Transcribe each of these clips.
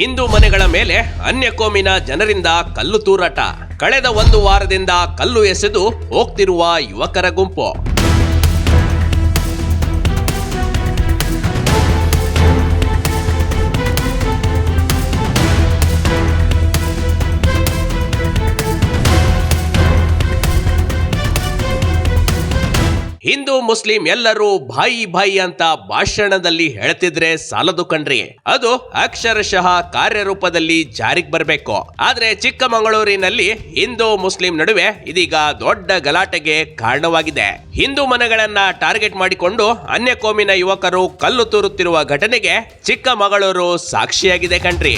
ಹಿಂದೂ ಮನೆಗಳ ಮೇಲೆ ಅನ್ಯ ಕೋಮಿನ ಜನರಿಂದ ಕಲ್ಲು ತೂರಾಟ. ಕಳೆದ 1 ವಾರದಿಂದ ಕಲ್ಲು ಎಸೆದು ಹೋಗ್ತಿರುವ ಯುವಕರ ಗುಂಪು. ಹಿಂದೂ ಮುಸ್ಲಿಂ ಎಲ್ಲರೂ ಭಾಯಿ ಭಾಯಿ ಅಂತ ಭಾಷಣದಲ್ಲಿ ಹೇಳ್ತಿದ್ರೆ ಸಾಲದು ಕಣ್ರಿ, ಅದು ಅಕ್ಷರಶಃ ಕಾರ್ಯರೂಪದಲ್ಲಿ ಜಾರಿಗೆ ಬರಬೇಕು. ಆದ್ರೆ ಚಿಕ್ಕಮಗಳೂರಿನಲ್ಲಿ ಹಿಂದೂ ಮುಸ್ಲಿಂ ನಡುವೆ ಇದೀಗ ದೊಡ್ಡ ಗಲಾಟೆಗೆ ಕಾರಣವಾಗಿದೆ. ಹಿಂದೂ ಮನೆಗಳನ್ನ ಟಾರ್ಗೆಟ್ ಮಾಡಿಕೊಂಡು ಅನ್ಯ ಕೋಮಿನ ಯುವಕರು ಕಲ್ಲು ತೂರುತ್ತಿರುವ ಘಟನೆಗೆ ಚಿಕ್ಕಮಗಳೂರು ಸಾಕ್ಷಿಯಾಗಿದೆ ಕಣ್ರಿ.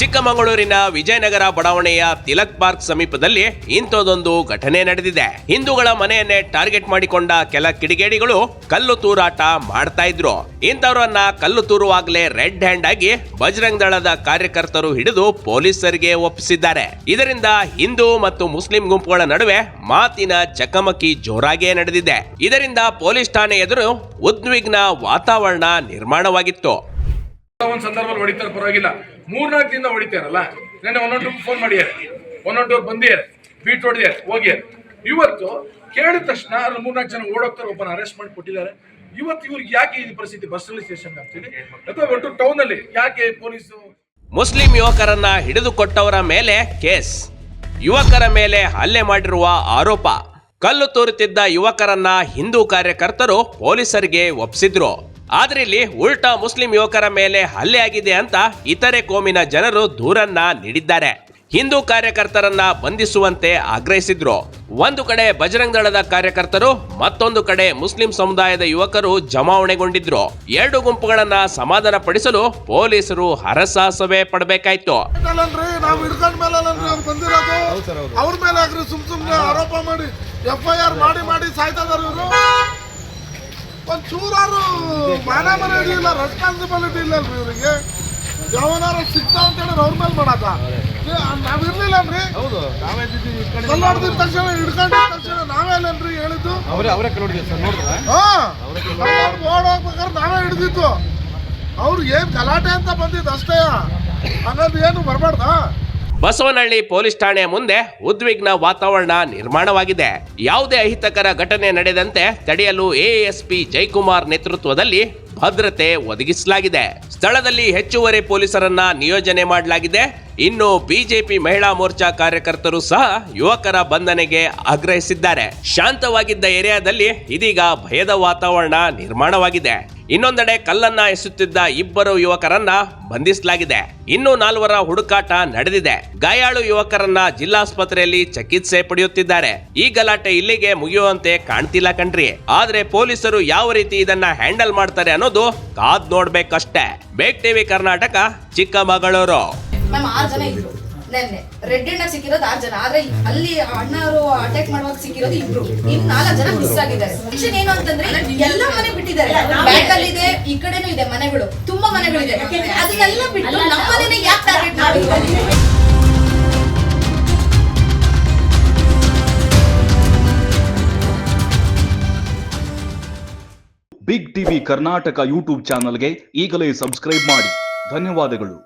ಚಿಕ್ಕಮಗಳೂರಿನ ವಿಜಯನಗರ ಬಡಾವಣೆಯ ತಿಲಕ್ ಪಾರ್ಕ್ ಸಮೀಪದಲ್ಲಿ ಇಂಥದೊಂದು ಘಟನೆ ನಡೆದಿದೆ. ಹಿಂದೂಗಳ ಮನೆಯನ್ನೇ ಟಾರ್ಗೆಟ್ ಮಾಡಿಕೊಂಡ ಕೆಲ ಕಿಡಿಗೇಡಿಗಳು ಕಲ್ಲು ತೂರಾಟ ಮಾಡ್ತಾ ಇದ್ರು. ಇಂಥವರನ್ನ ಕಲ್ಲು ತೂರುವಾಗಲೇ ರೆಡ್ ಹ್ಯಾಂಡ್ ಆಗಿ ಬಜರಂಗ್ ದಳದ ಕಾರ್ಯಕರ್ತರು ಹಿಡಿದು ಪೊಲೀಸರಿಗೆ ಒಪ್ಪಿಸಿದ್ದಾರೆ. ಇದರಿಂದ ಹಿಂದೂ ಮತ್ತು ಮುಸ್ಲಿಂ ಗುಂಪುಗಳ ನಡುವೆ ಮಾತಿನ ಚಕಮಕಿ ಜೋರಾಗಿಯೇ ನಡೆದಿದೆ. ಇದರಿಂದ ಪೊಲೀಸ್ ಠಾಣೆ ಎದುರು ಉದ್ವಿಗ್ನ ವಾತಾವರಣ ನಿರ್ಮಾಣವಾಗಿತ್ತು. ಒಂದು ಸಂದರ್ಭದಲ್ಲಿ ಹೊಡಿತಾರೆ, ಪರವಾಗಿಲ್ಲ. 3-4 ದಿನ ಹೊಡಿತಾರಲ್ಲ, ನೆನ್ನೆ 112 ಫೋನ್ ಮಾಡಿದ್ದಾರೆ, 112 ಬಂದಿದ್ದಾರೆ, ಬೀಟ್ ಹೊಡಿದ್ದಾರೆ, ಹೋಗಿದ್ದಾರೆ. ಇವತ್ತು ಕೇಳಿದ ತಕ್ಷಣ ಅಲ್ಲಿ 3-4 ಜನ ಓಡೋಗ್ತಾರೆ, ಒಬ್ಬನ ಅರೆಸ್ಟ್ ಮಾಡಿ ಕೊಟ್ಟಿದ್ದಾರೆ. ಇವತ್ತು ಇವ್ರಿಗೆ ಯಾಕೆ ಈ ಪರಿಸ್ಥಿತಿ? ಬಸ್ಸಲ್ಲಿ ಸ್ಟೇಷನ್ ಆಗ್ತೀನಿ ಅಥವಾ ಒಟ್ಟು ಟೌನ್ ಅಲ್ಲಿ ಯಾಕೆ ಪೊಲೀಸು? ಮುಸ್ಲಿಂ ಯುವಕರನ್ನ ಹಿಡಿದುಕೊಟ್ಟವರ ಮೇಲೆ ಕೇಸ್, ಯುವಕರ ಮೇಲೆ ಹಲ್ಲೆ ಮಾಡಿರುವ ಆರೋಪ. ಕಲ್ಲು ತೋರುತ್ತಿದ್ದ ಯುವಕರನ್ನ ಹಿಂದೂ ಕಾರ್ಯಕರ್ತರು ಪೊಲೀಸರಿಗೆ ಒಪ್ಪಿಸಿದ್ರು. ಆದ್ರೆ ಇಲ್ಲಿ ಉಲ್ಟಾ ಮುಸ್ಲಿಂ ಯುವಕರ ಮೇಲೆ ಹಲ್ಲೆ ಆಗಿದೆ ಅಂತ ಇತರೆ ಕೋಮಿನ ಜನರು ದೂರನ್ನ ನೀಡಿದ್ದಾರೆ. ಹಿಂದೂ ಕಾರ್ಯಕರ್ತರನ್ನ ಬಂಧಿಸುವಂತೆ ಆಗ್ರಹಿಸಿದ್ರು. ಒಂದು ಕಡೆ ಬಜರಂಗ್ ದಳದ ಕಾರ್ಯಕರ್ತರು, ಮತ್ತೊಂದು ಕಡೆ ಮುಸ್ಲಿಂ ಸಮುದಾಯದ ಯುವಕರು ಜಮಾವಣೆಗೊಂಡಿದ್ರು. 2 ಗುಂಪುಗಳನ್ನ ಸಮಾಧಾನ ಪಡಿಸಲು ಪೊಲೀಸರು ಹರಸಾಹಸವೇ ಪಡಬೇಕಾಯ್ತು. ಅವ್ರ ಮೇಲೆ ಸುಮ್ನೆ ಆರೋಪ ಮಾಡಿ FIR ಮಾಡಿ ಸಾಯ್ತಿದಾರೆ ಇವರು. ಒಂಚೂರಾರು ಮಾನ ಮರ್ಯಾದೆ ಇಲ್ಲ, ರೆಸ್ಪಾನ್ಸಿಬಿಲಿಟಿ ಇಲ್ಲ ಅಲ್ರಿ ಇವರಿಗೆ. ಯಾವನಾರ ಸಿಗ್ತಾ ಅಂತ ಹೇಳಿದ್ರೆ ಅವ್ರ ಮೇಲೆ ಮಾಡಕ ನಾವಿರ್ಲಿಲ್ಲ ಅಲ್ರಿ. ಕಲ್ಲಾಡ್ದಿದ ತಕ್ಷಣ ಹಿಡ್ಕೊಂಡಿದ ತಕ್ಷಣ ನಾವೇನಲ್ರಿ ಹೇಳಿದ್ದು? ಓಡೋಗ್ಬೇಕಾದ್ರೆ ನಾವೇ ಹಿಡ್ದಿತ್ತು. ಅವ್ರು ಏನ್ ಗಲಾಟೆ ಅಂತ ಬಂದಿದ್ದು ಅಷ್ಟೇ, ಹಾಗಾದ್ರೆ ಏನು ಬರಬಾರ್ದ? ಬಸವನಹಳ್ಳಿ ಪೊಲೀಸ್ ಠಾಣೆಯ ಮುಂದೆ ಉದ್ವಿಗ್ನ ವಾತಾವರಣ ನಿರ್ಮಾಣವಾಗಿದೆ. ಯಾವುದೇ ಅಹಿತಕರ ಘಟನೆ ನಡೆದಂತೆ ತಡೆಯಲು ASP ಜಯಕುಮಾರ್ ನೇತೃತ್ವದಲ್ಲಿ ಭದ್ರತೆ ಒದಗಿಸಲಾಗಿದೆ. ಸ್ಥಳದಲ್ಲಿ ಹೆಚ್ಚುವರಿ ಪೊಲೀಸರನ್ನ ನಿಯೋಜನೆ ಮಾಡಲಾಗಿದೆ. ಇನ್ನು ಬಿಜೆಪಿ ಮಹಿಳಾ ಮೋರ್ಚಾ ಕಾರ್ಯಕರ್ತರು ಸಹ ಯುವಕರ ಬಂಧನೆಗೆ ಆಗ್ರಹಿಸಿದ್ದಾರೆ. ಶಾಂತವಾಗಿದ್ದ ಏರಿಯಾದಲ್ಲಿ ಇದೀಗ ಭಯದ ವಾತಾವರಣ ನಿರ್ಮಾಣವಾಗಿದೆ. ಇನ್ನೊಂದೆಡೆ ಕಲ್ಲನ್ನ ಎಸೆಯುತ್ತಿದ್ದ 2 ಯುವಕರನ್ನ ಬಂಧಿಸಲಾಗಿದೆ. ಇನ್ನು 4 ಹುಡುಕಾಟ ನಡೆದಿದೆ. ಗಾಯಾಳು ಯುವಕರನ್ನ ಜಿಲ್ಲಾಸ್ಪತ್ರೆಯಲ್ಲಿ ಚಿಕಿತ್ಸೆ ಪಡೆಯುತ್ತಿದ್ದಾರೆ. ಈ ಗಲಾಟೆ ಇಲ್ಲಿಗೆ ಮುಗಿಯುವಂತೆ ಕಾಣ್ತಿಲ್ಲ ಕಣ್ರಿ. ಆದ್ರೆ ಪೊಲೀಸರು ಯಾವ ರೀತಿ ಇದನ್ನ ಹ್ಯಾಂಡಲ್ ಮಾಡ್ತಾರೆ ಅನ್ನೋದು ಕಾದ್ ನೋಡ್ಬೇಕಷ್ಟೇ. ಬೇಕ್ ಟಿವಿ ಕರ್ನಾಟಕ, ಚಿಕ್ಕಮಗಳೂರು. ಮ್ಯಾಮ್ 6 ಜನ ಇದ್ರು. ನೆನ್ನೆ ರೆಡ್ ಹ್ಯಾಂಡ್ ಆಗಿ ಸಿಕ್ಕಿರೋದು 6 ಜನ. ಆದ್ರೆ ಅಲ್ಲಿ ಅಣ್ಣವರು ಅಟ್ಯಾಕ್ ಮಾಡುವಾಗ ಸಿಕ್ಕಿರೋದು 2. ಇನ್ನು 4 ಜನ ಮಿಸ್ ಆಗಿದ್ದಾರೆ. ಟೆನ್ಷನ್ ಏನು ಅಂತಂದ್ರೆ ಎಲ್ಲ ಮನೆ ಬಿಟ್ಟಿದ್ದಾರೆ. ಬ್ಯಾಕ್ ಅಲ್ಲಿ ಇದೆ, ಈ ಕಡೆನೂ ಇದೆ ಮನೆಗಳು, ತುಂಬಾ ಮನೆಗಳಿದೆ. ಅದನ್ನೆಲ್ಲ ಬಿಟ್ಟು ನಮ್ಮ ಮನೆನೇ ಯಾಕೆ ಟಾರ್ಗೆಟ್ ಮಾಡಿದ್ದಾರೆ? ಬಿಗ್ ಟಿವಿ ಕರ್ನಾಟಕ ಯೂಟ್ಯೂಬ್ ಚಾನಲ್ಗೆ ಈಗಲೇ ಸಬ್ಸ್ಕ್ರೈಬ್ ಮಾಡಿ. ಧನ್ಯವಾದಗಳು.